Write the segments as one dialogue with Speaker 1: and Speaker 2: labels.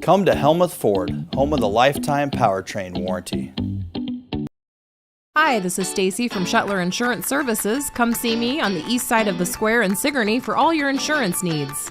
Speaker 1: Come to Helmuth Ford, home of the lifetime powertrain warranty.
Speaker 2: Hi, this is Stacy from Shuttler Insurance Services. Come see me on the east side of the square in Sigourney for all your insurance needs.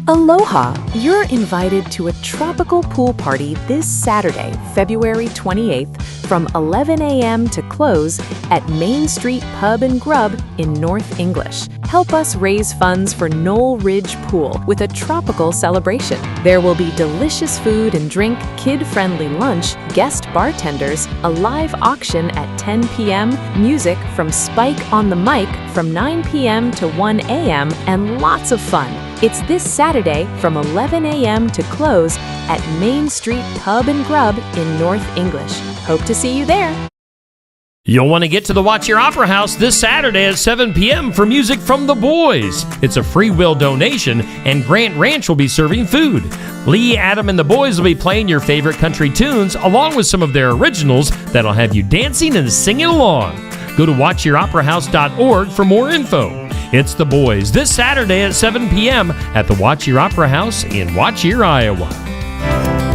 Speaker 3: Aloha! You're invited to a tropical pool party this Saturday, February 28th from 11 a.m. to close at Main Street Pub and Grub in North English. Help us raise funds for Knoll Ridge Pool with a tropical celebration. There will be delicious food and drink, kid-friendly lunch, guest bartenders, a live auction at 10 p.m., music from Spike on the Mic from 9 p.m. to 1 a.m., and lots of fun. It's this Saturday from 11 a.m. to close at Main Street Pub and Grub in North English. Hope to see you there.
Speaker 4: You'll want to get to the Watch Your Opera House this Saturday at 7 p.m. for music from the boys. It's a free will donation, and Grant Ranch will be serving food. Lee, Adam, and the boys will be playing your favorite country tunes, along with some of their originals that'll have you dancing and singing along. Go to watchyoroperahouse.org for more info. It's the boys this Saturday at 7 p.m. at the Watch Your Opera House in Watch Your, Iowa.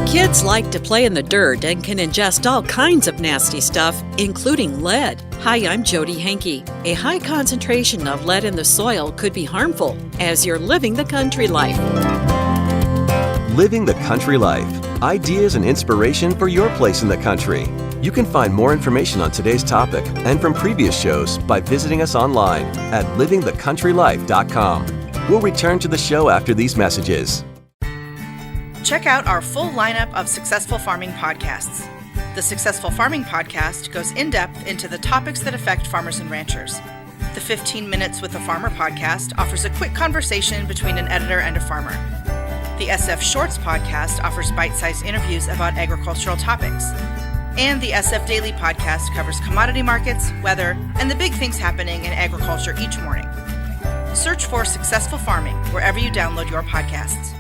Speaker 5: Kids like to play in the dirt and can ingest all kinds of nasty stuff, including lead. Hi, I'm Jody Hankey. A high concentration of lead in the soil could be harmful as you're living the country life.
Speaker 6: Living the Country Life. Ideas and inspiration for your place in the country. You can find more information on today's topic and from previous shows by visiting us online at livingthecountrylife.com. We'll return to the show after these messages.
Speaker 7: Check out our full lineup of Successful Farming podcasts. The Successful Farming podcast goes in-depth into the topics that affect farmers and ranchers. The 15 Minutes with a Farmer podcast offers a quick conversation between an editor and a farmer. The SF Shorts podcast offers bite-sized interviews about agricultural topics. And the SF Daily podcast covers commodity markets, weather, and the big things happening in agriculture each morning. Search for Successful Farming wherever you download your podcasts.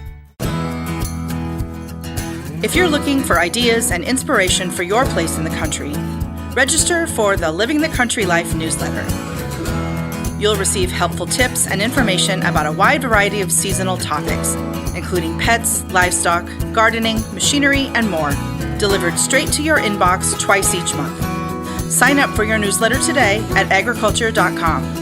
Speaker 7: If you're looking for ideas and inspiration for your place in the country, register for the Living the Country Life newsletter. You'll receive helpful tips and information about a wide variety of seasonal topics, including pets, livestock, gardening, machinery, and more, delivered straight to your inbox twice each month. Sign up for your newsletter today at agriculture.com.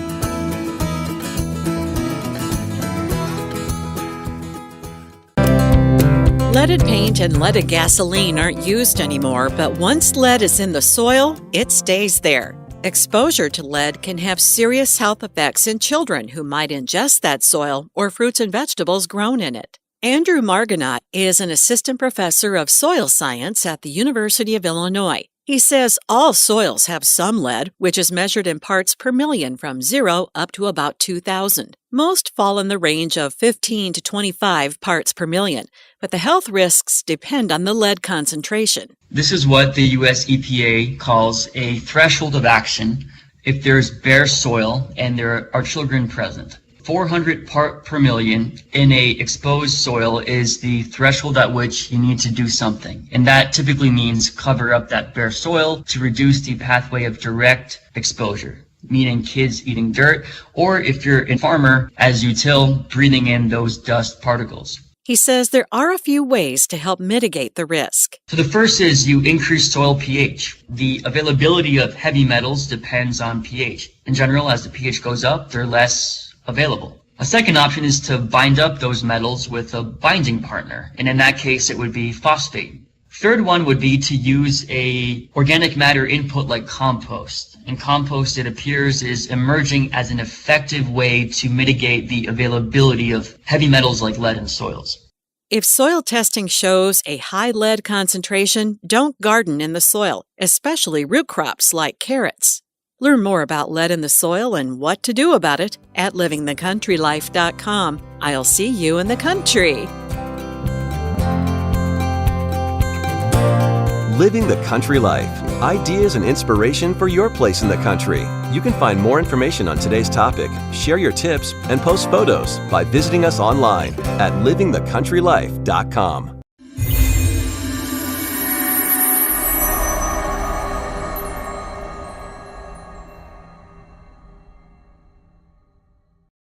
Speaker 5: Leaded paint and leaded gasoline aren't used anymore, but once lead is in the soil, it stays there. Exposure to lead can have serious health effects in children who might ingest that soil or fruits and vegetables grown in it. Andrew Margonaut is an assistant professor of soil science at the University of Illinois. He says all soils have some lead, which is measured in parts per million from 0 up to about 2,000. Most fall in the range of 15 to 25 parts per million, but the health risks depend on the lead concentration.
Speaker 8: This is what the US EPA calls a threshold of action if there's bare soil and there are children present. 400 part per million in a exposed soil is the threshold at which you need to do something. And that typically means cover up that bare soil to reduce the pathway of direct exposure, meaning kids eating dirt, or if you're a farmer, as you till, breathing in those dust particles.
Speaker 5: He says there are a few ways to help mitigate the risk.
Speaker 8: So the first is you increase soil pH. The availability of heavy metals depends on pH. In general, as the pH goes up, they're less available. A second option is to bind up those metals with a binding partner, and in that case it would be phosphate. Third one would be to use a organic matter input like compost. And compost, it appears, is emerging as an effective way to mitigate the availability of heavy metals like lead in soils.
Speaker 5: If soil testing shows a high lead concentration, don't garden in the soil, especially root crops like carrots. Learn more about lead in the soil and what to do about it at livingthecountrylife.com. I'll see you in the country.
Speaker 6: Living the Country Life. Ideas and inspiration for your place in the country. You can find more information on today's topic, share your tips, and post photos by visiting us online at livingthecountrylife.com.